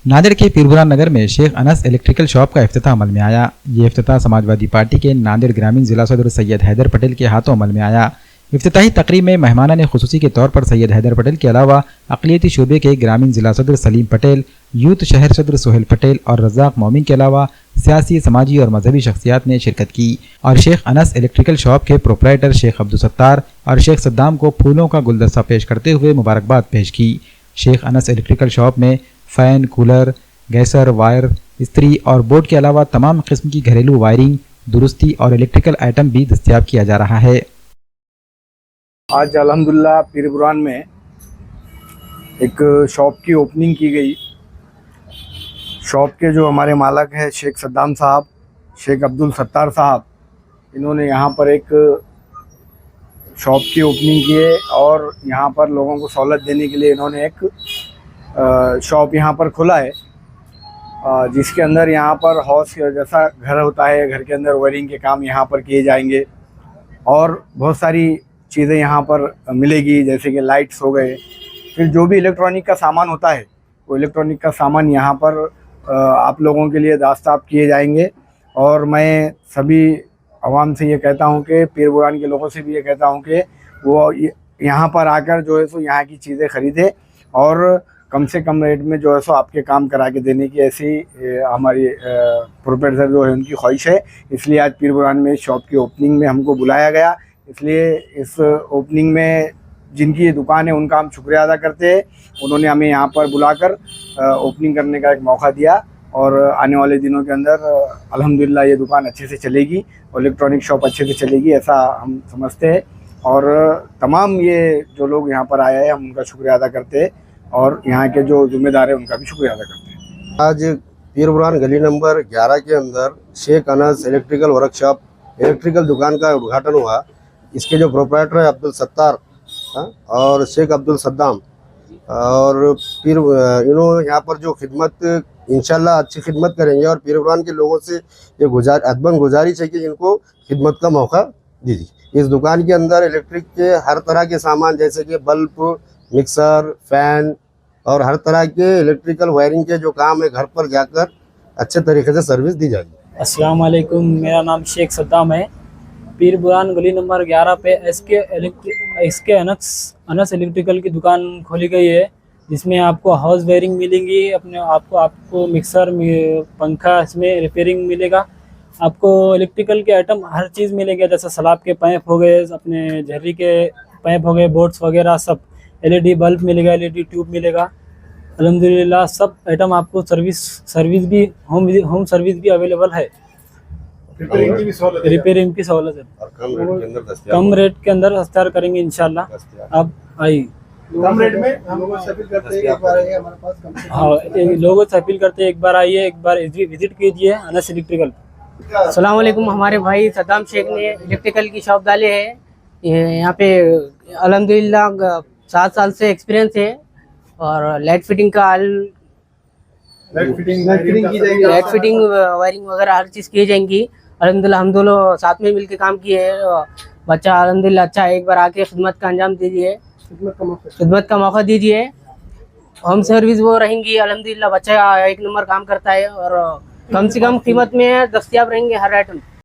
नांदेड़ के पीरबुरान नगर में Sheikh Anas electrical shop का इफ्तिताह अमल में आया। ये इफ्तिताह समाजवादी पार्टी के नांदेड़ ग्रामीण जिला सदर सैयद हैदर पटेल के हाथों अमल में आया। इफ्तिताही तकरीब में मेहमाना ने खुसूसी के तौर पर सैयद हैदर पटेल के अलावा अक़लियती शोबे के ग्रामीण जिला सदर सलीम पटेल, यूथ शहर सदर सोहेल पटेल और रज़ाक मोमिन के अलावा सियासी, समाजी और मजहबी शख्सियात ने शिरकत की और शेख अनस इलेक्ट्रिकल शॉप के प्रोपराइटर शेख अब्दुल सत्तार और शेख सद्दाम को फूलों का गुलदस्ता पेश करते हुए मुबारकबाद पेश की। शेख अनस इलेक्ट्रिकल शॉप में फ़ैन, कूलर, गैसर, वायर, इस्त्री और बोर्ड के अलावा तमाम किस्म की घरेलू वायरिंग, दुरुस्ती और इलेक्ट्रिकल आइटम भी दस्तयाब किया जा रहा है। आज अल्हम्दुलिल्लाह पीरबुरान में एक शॉप की ओपनिंग की गई। शॉप के जो हमारे मालिक हैं शेख सद्दाम साहब, शेख अब्दुल सत्तार साहब, इन्होंने यहाँ पर एक शॉप की ओपनिंग की है और यहाँ पर लोगों को सहूलत देने के लिए इन्होंने एक शॉप यहाँ पर खोला है, जिसके अंदर यहाँ पर हाउस जैसा घर होता है, घर के अंदर वायरिंग के काम यहाँ पर किए जाएंगे और बहुत सारी चीज़ें यहाँ पर मिलेगी, जैसे कि लाइट्स हो गए, फिर जो भी इलेक्ट्रॉनिक का सामान होता है वो इलेक्ट्रॉनिक का सामान यहाँ पर आप लोगों के लिए दास्ताब किए जाएंगे। और मैं सभी आवाम से ये कहता हूँ कि पीरबुरान के लोगों से भी ये कहता हूँ कि वो यहाँ पर आकर जो है सो यहाँ की चीज़ें ख़रीदें और कम से कम रेट में जो है सो आपके काम करा के देने की ऐसी हमारी प्रोप्राइटर जो है उनकी ख्वाहिश है। इसलिए आज पीरबुरान में शॉप की ओपनिंग में हमको बुलाया गया। इसलिए इस ओपनिंग में जिनकी ये दुकान है उनका हम शुक्रिया अदा करते हैं। उन्होंने हमें यहाँ पर बुलाकर ओपनिंग करने का एक मौका दिया और आने वाले दिनों के अंदर अल्हम्दुलिल्लाह ये दुकान अच्छे से चलेगी और इलेक्ट्रॉनिक शॉप अच्छे से चलेगी, ऐसा हम समझते हैं। और तमाम ये जो लोग यहाँ पर आए हैं हम उनका शुक्रिया अदा करते हैं और यहाँ के जो ज़िम्मेदार हैं उनका भी शुक्रिया अदा करते हैं। आज पीरबुरान गली नंबर 11 के अंदर Sheikh Anas electrical workshop electrical दुकान का उद्घाटन हुआ। इसके जो प्रोपराइटर है अब्दुल सत्तार और शेख अब्दुल सद्दाम और फिर इन्होंने यहाँ पर जो खिदमत इंशाल्लाह अच्छी खिदमत करेंगे और पीरबुरान के लोगों से ये अदबन गुजारिश है कि इनको खिदमत का मौका दीजिए। इस दुकान के अंदर इलेक्ट्रिक के हर तरह के सामान जैसे कि बल्ब, मिक्सर, फैन और हर तरह के इलेक्ट्रिकल वायरिंग के जो काम है घर पर जाकर अच्छे तरीके से सर्विस दी जाएगी। अस्सलाम वालेकुम, मेरा नाम शेख सद्दाम है। पीरबुरान गली नंबर 11 पे एसके अनस इलेक्ट्रिकल की दुकान खोली गई है, जिसमें आपको हाउस वायरिंग मिलेंगी, आपको मिक्सर, पंखा, इसमें रिपेयरिंग मिलेगा। आपको इलेक्ट्रिकल के आइटम हर चीज़ मिलेगा, जैसे सलाब के पाइप हो गए, अपने झर्री के पाइप हो गए, बोर्ड्स वगैरह सब, एलईडी बल्ब मिलेगा, एलईडी ट्यूब मिलेगा। अल्हम्दुलिल्लाह सब आइटम आपको सर्विस भी होम सर्विस भी अवेलेबल है। रिपेयरिंग की सहूलत है और कम रेट के अंदर दस्तयार करेंगे इंशाल्लाह। आप आइए। कम रेट में हम लोगों से अपील करते हैं कि एक बार आइए हमारे पास। हाँ, लोगों से अपील करते हैं एक बार आइए, एक बार विजिट कीजिए अनस इलेक्ट्रिकल। अस्सलाम वालेकुम। हमारे भाई सद्दाम शेख ने इलेक्ट्रिकल की शॉप डाली है। यहाँ पे अल्हम्दुलिल्लाह 7 साल से एक्सपीरियंस है और लाइट फिटिंग वायरिंग वगैरह हर चीज़ की जाएंगी। अल्हम्दुलिल्लाह हम दोनों साथ में मिलकर काम किए हैं। बच्चा अल्हम्दुलिल्लाह अच्छा है, एक बार आके खिदमत का अंजाम दीजिए, खिदमत का मौका दीजिए। होम सर्विस वो रहेंगी। अल्हम्दुलिल्लाह बच्चा 1 नंबर काम करता है और कम से कम कीमत में दस्तयाब रहेंगे हर आइटम।